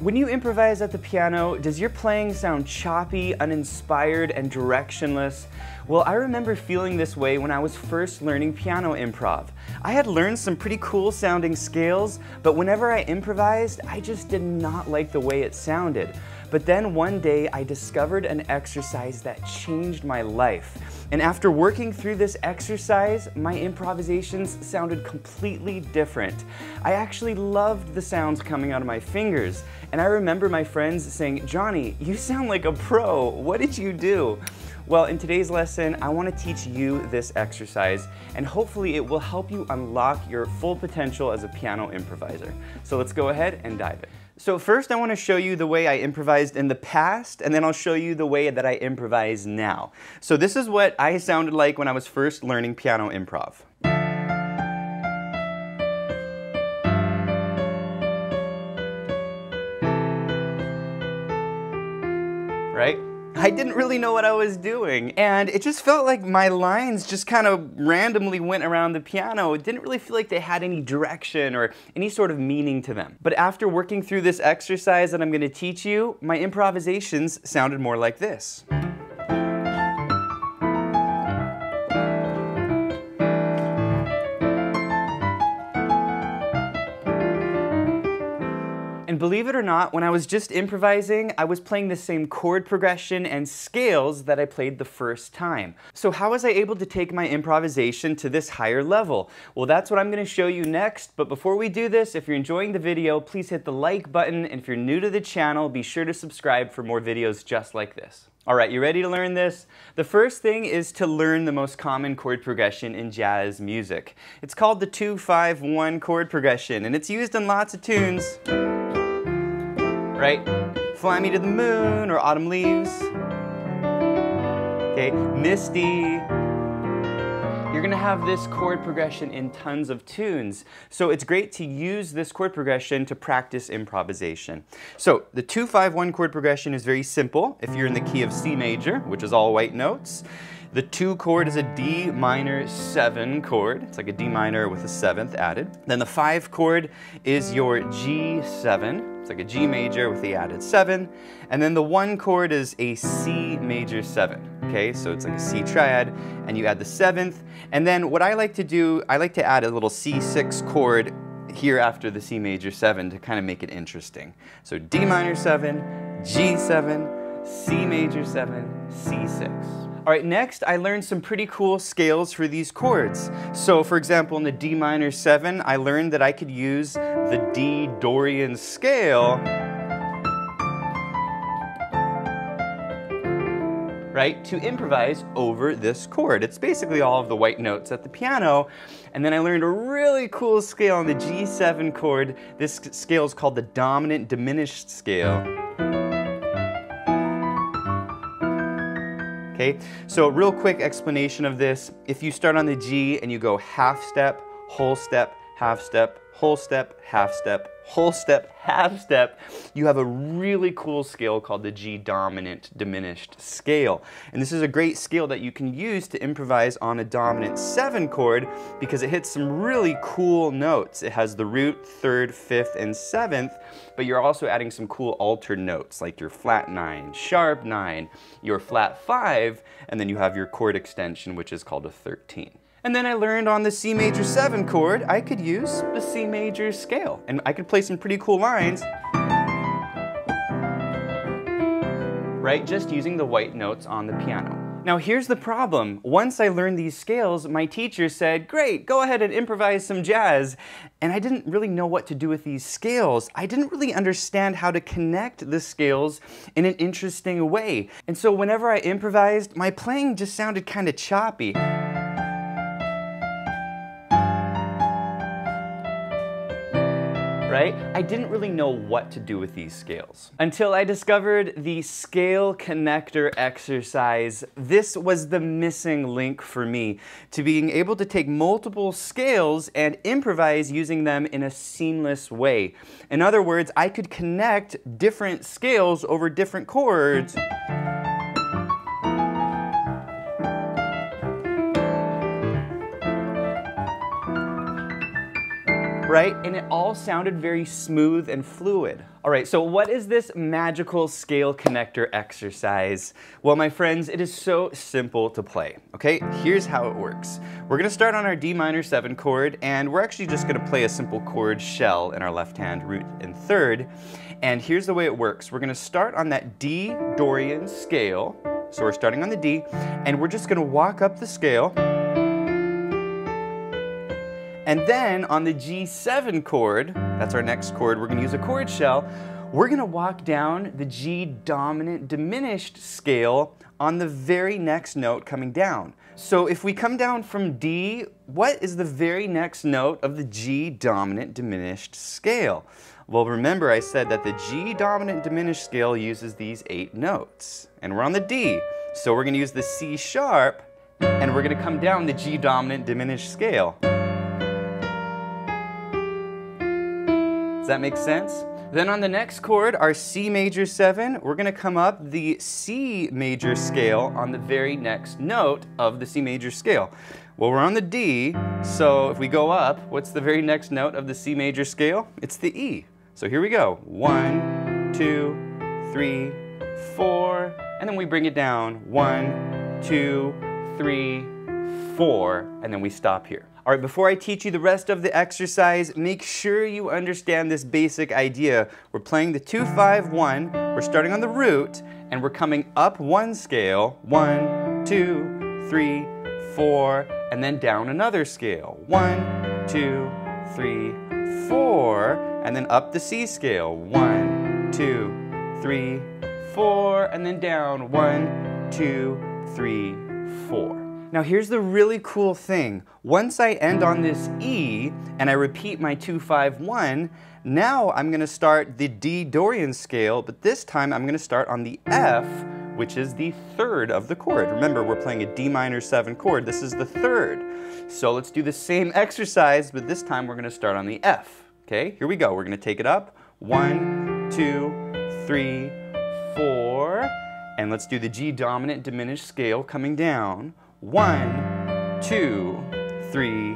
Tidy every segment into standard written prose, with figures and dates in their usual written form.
When you improvise at the piano, does your playing sound choppy, uninspired, and directionless? Well, I remember feeling this way when I was first learning piano improv. I had learned some pretty cool sounding scales, but whenever I improvised, I just did not like the way it sounded. But then one day I discovered an exercise that changed my life. And after working through this exercise, my improvisations sounded completely different. I actually loved the sounds coming out of my fingers. And I remember my friends saying, "Johnny, you sound like a pro. What did you do?" Well, in today's lesson, I want to teach you this exercise, and hopefully it will help you unlock your full potential as a piano improviser. So let's go ahead and dive in. So first I want to show you the way I improvised in the past, and then I'll show you the way that I improvise now. So this is what I sounded like when I was first learning piano improv. Right? I didn't really know what I was doing, and it just felt like my lines just kind of randomly went around the piano. It didn't really feel like they had any direction or any sort of meaning to them. But after working through this exercise that I'm going to teach you, my improvisations sounded more like this. And believe it or not, when I was just improvising, I was playing the same chord progression and scales that I played the first time. So how was I able to take my improvisation to this higher level? Well, that's what I'm going to show you next, but before we do this, if you're enjoying the video, please hit the like button, and if you're new to the channel, be sure to subscribe for more videos just like this. Alright, you ready to learn this? The first thing is to learn the most common chord progression in jazz music. It's called the 2-5-1 chord progression, and it's used in lots of tunes. Right? Fly Me to the Moon or Autumn Leaves. Okay, Misty. You're gonna have this chord progression in tons of tunes. So it's great to use this chord progression to practice improvisation. So the 2-5-1 chord progression is very simple. If you're in the key of C major, which is all white notes, the 2 chord is a D minor 7 chord. It's like a D minor with a 7th added. Then the 5 chord is your G7. It's like a G major with the added 7. And then the 1 chord is a C major 7. Okay, so it's like a C triad, and you add the 7th. And then what I like to do, I like to add a little C6 chord here after the C major 7 to kind of make it interesting. So D minor 7, G7, C major 7, C6. Alright, next I learned some pretty cool scales for these chords. So for example, in the D minor 7, I learned that I could use the D Dorian scale, right, to improvise over this chord. It's basically all of the white notes at the piano. And then I learned a really cool scale on the G7 chord. This scale is called the dominant diminished scale. Okay, so a real quick explanation of this. If you start on the G and you go half step, whole step, half step, whole step, half step, whole step, half step, you have a really cool scale called the G dominant diminished scale. And this is a great scale that you can use to improvise on a dominant 7 chord because it hits some really cool notes. It has the root, 3rd, 5th, and 7th, but you're also adding some cool altered notes like your flat 9, sharp 9, your flat 5, and then you have your chord extension, which is called a 13. And then I learned on the C major 7 chord, I could use the C major scale. And I could play some pretty cool lines, right, just using the white notes on the piano. Now here's the problem. Once I learned these scales, my teacher said, "Great, go ahead and improvise some jazz." And I didn't really know what to do with these scales. I didn't really understand how to connect the scales in an interesting way. And so whenever I improvised, my playing just sounded kind of choppy. Right? I didn't really know what to do with these scales until I discovered the scale connector exercise. This was the missing link for me to being able to take multiple scales and improvise using them in a seamless way. In other words, I could connect different scales over different chords. right? And it all sounded very smooth and fluid. All right, so what is this magical scale connector exercise? Well, my friends, it is so simple to play, okay? Here's how it works. We're gonna start on our D minor 7 chord, and we're actually just gonna play a simple chord shell in our left hand, root and third. And here's the way it works. We're gonna start on that D Dorian scale. So we're starting on the D, and we're just gonna walk up the scale. And then on the G7 chord, that's our next chord, we're gonna use a chord shell. We're gonna walk down the G dominant diminished scale on the very next note coming down. So if we come down from D, what is the very next note of the G dominant diminished scale? Well, remember I said that the G dominant diminished scale uses these 8 notes. And we're on the D, so we're gonna use the C sharp, and we're gonna come down the G dominant diminished scale. Does that make sense? Then on the next chord, our C major 7, we're gonna come up the C major scale on the very next note of the C major scale. Well, we're on the D, so if we go up, what's the very next note of the C major scale? It's the E. So here we go. 1, 2, 3, 4, and then we bring it down. 1, 2, 3, 4, and then we stop here. All right, before I teach you the rest of the exercise, make sure you understand this basic idea. We're playing the 2-5-1, we're starting on the root, and we're coming up one scale, 1, 2, 3, 4, and then down another scale, 1, 2, 3, 4, and then up the C scale, 1, 2, 3, 4, and then down, 1, 2, 3, 4. Now here's the really cool thing. Once I end on this E and I repeat my 2-5-1, now I'm gonna start the D Dorian scale, but this time I'm gonna start on the F, which is the third of the chord. Remember, we're playing a D minor 7 chord. This is the third. So let's do the same exercise, but this time we're gonna start on the F. Okay, here we go. We're gonna take it up. 1, 2, 3, 4, and let's do the G dominant diminished scale coming down. 1, 2, 3,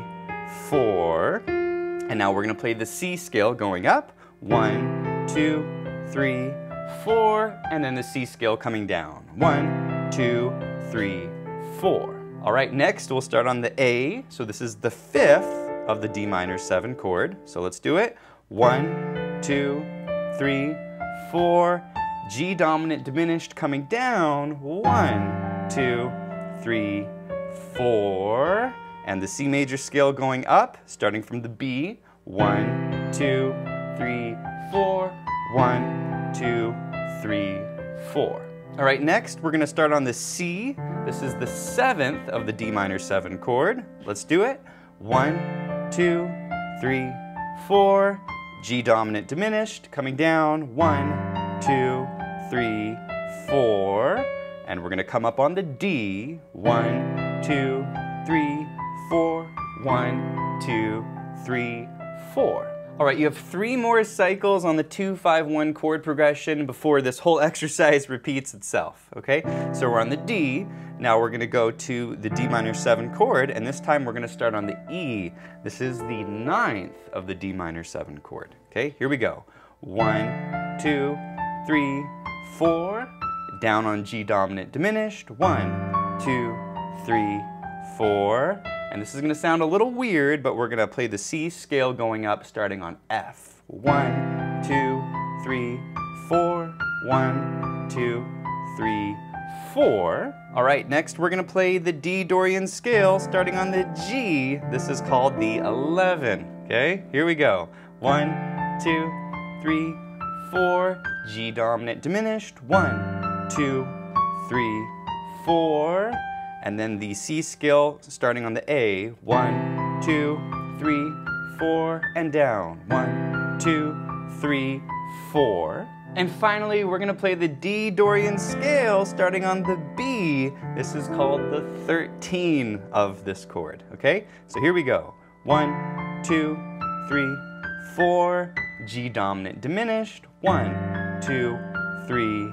4, and now we're gonna play the C scale going up. 1, 2, 3, 4, and then the C scale coming down. 1, 2, 3, 4. All right, next we'll start on the A. So this is the 5th of the D minor 7 chord. So let's do it. 1, 2, 3, 4. G dominant diminished coming down. 1, 2, 3, 4, and the C major scale going up, starting from the B. 1, 2, 3, 4, 1, 2, 3, 4. All right, next we're gonna start on the C. This is the 7th of the D minor 7 chord. Let's do it. 1, 2, 3, 4. G dominant diminished, coming down. 1, 2, 3, 4. And we're gonna come up on the D. 1, 2, 3, 4. 1, 2, 3, 4. All right, you have 3 more cycles on the 2-5-1 chord progression before this whole exercise repeats itself, okay? So we're on the D. Now we're gonna go to the D minor 7 chord, and this time we're gonna start on the E. This is the 9th of the D minor 7 chord, okay? Here we go. 1, 2, 3, 4. Down on G dominant diminished. 1, 2, 3, 4. And this is going to sound a little weird, but we're going to play the C scale going up, starting on F. 1, 2, 3, 4. 1, 2, 3, 4. All right, next we're going to play the D Dorian scale, starting on the G. This is called the 11. Okay, here we go. 1, 2, 3, 4. G dominant diminished. 1, 2, 3, 4, and then the C scale starting on the A. 1, 2, 3, 4, and down. 1, 2, 3, 4. And finally, we're gonna play the D Dorian scale starting on the B. This is called the 13 of this chord, okay? So here we go. 1, 2, 3, 4. G dominant diminished. 1, 2, 3,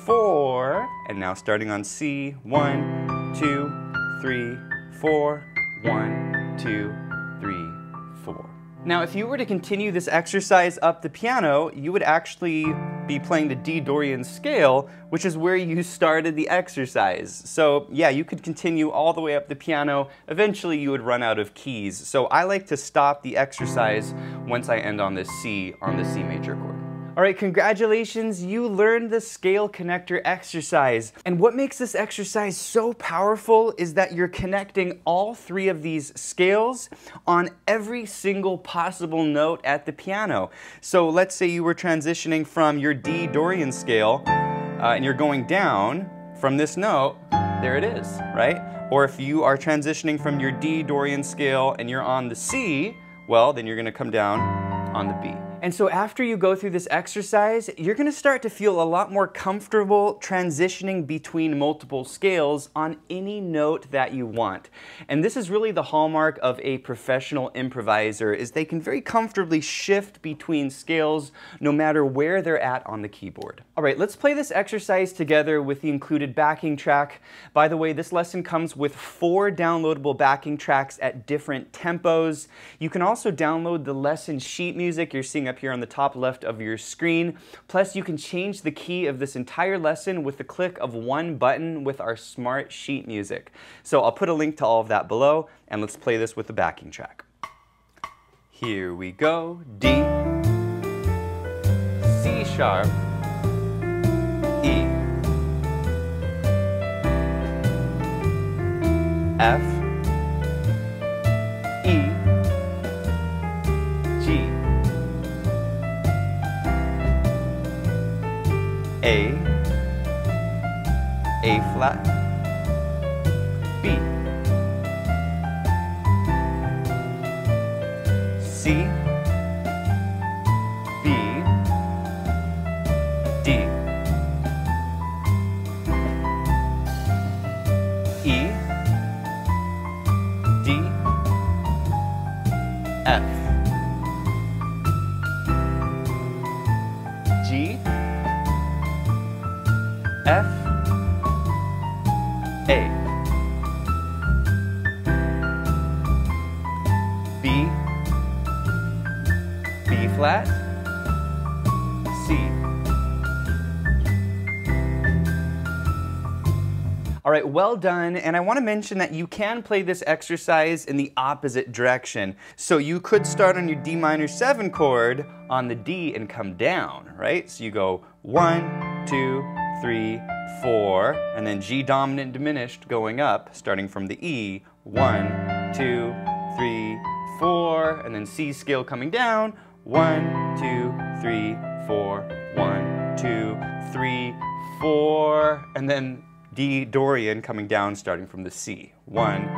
4, and now starting on C. 1, 2, 3, 4. 1, 2, 3, 4. Now, if you were to continue this exercise up the piano, you would actually be playing the D Dorian scale, which is where you started the exercise. So yeah, you could continue all the way up the piano. Eventually you would run out of keys. So I like to stop the exercise once I end on the C major chord. All right, congratulations, you learned the scale connector exercise. And what makes this exercise so powerful is that you're connecting all three of these scales on every single possible note at the piano. So let's say you were transitioning from your D Dorian scale and you're going down from this note, there it is, right? Or if you are transitioning from your D Dorian scale and you're on the C, well, then you're gonna come down on the B. And so after you go through this exercise, you're gonna start to feel a lot more comfortable transitioning between multiple scales on any note that you want. And this is really the hallmark of a professional improviser, is they can very comfortably shift between scales no matter where they're at on the keyboard. All right, let's play this exercise together with the included backing track. By the way, this lesson comes with 4 downloadable backing tracks at different tempos. You can also download the lesson sheet music you're seeing up here on the top left of your screen. Plus, you can change the key of this entire lesson with the click of one button with our smart sheet music. So I'll put a link to all of that below, and let's play this with the backing track. Here we go. D, C sharp, E, F, E, G, A flat, B, C, B, D, E, D, F, G, F, A, B, B flat, C. All right, well done, and I want to mention that you can play this exercise in the opposite direction. So you could start on your D minor 7 chord on the D and come down, right? So you go 1, 2, 3, 4, and then G dominant diminished going up, starting from the E, 1, 2, 3, 4, and then C scale coming down, 1, 2, 3, 4, 1, 2, 3, 4, and then D Dorian coming down starting from the C, 1, 2,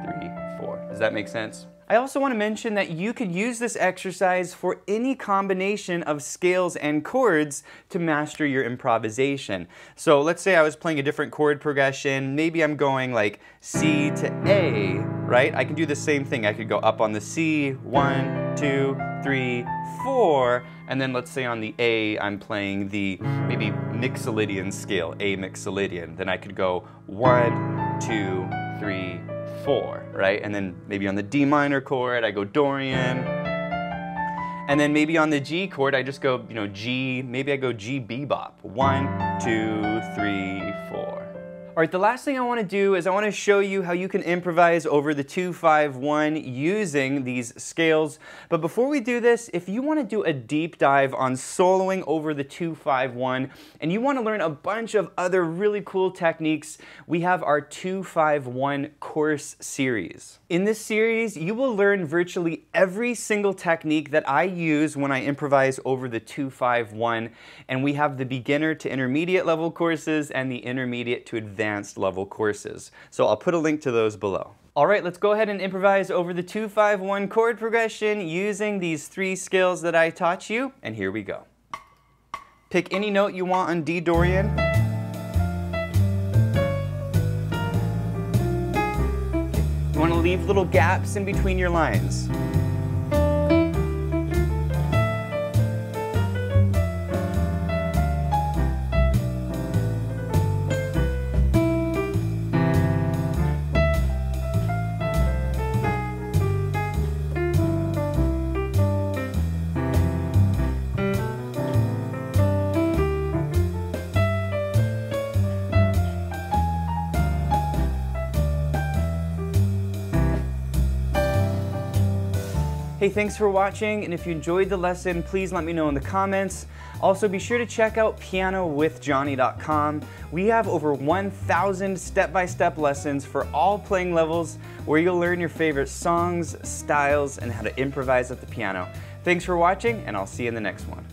3, 4. Does that make sense? I also want to mention that you could use this exercise for any combination of scales and chords to master your improvisation. So let's say I was playing a different chord progression, maybe I'm going like C to A, right? I can do the same thing. I could go up on the C, 1, 2, 3, 4, and then let's say on the A, I'm playing the maybe Mixolydian scale, A Mixolydian. Then I could go 1, 2, 3, 4, right? And then maybe on the D minor chord, I go Dorian. And then maybe on the G chord, I just go, G, maybe I go G bebop. 1, 2, 3, 4. All right, the last thing I want to do is I want to show you how you can improvise over the 2-5-1 using these scales. But before we do this, if you want to do a deep dive on soloing over the 2-5-1 and you want to learn a bunch of other really cool techniques, we have our 2-5-1 course series. In this series, you will learn virtually every single technique that I use when I improvise over the 2-5-1, and we have the beginner to intermediate level courses and the intermediate to advanced level courses. So I'll put a link to those below. All right, let's go ahead and improvise over the 2-5-1 chord progression using these 3 scales that I taught you, and here we go. Pick any note you want on D Dorian. You want to leave little gaps in between your lines. Hey, thanks for watching, and if you enjoyed the lesson, please let me know in the comments. Also, be sure to check out pianowithjonny.com. We have over 1,000 step-by-step lessons for all playing levels where you'll learn your favorite songs, styles, and how to improvise at the piano. Thanks for watching, and I'll see you in the next one.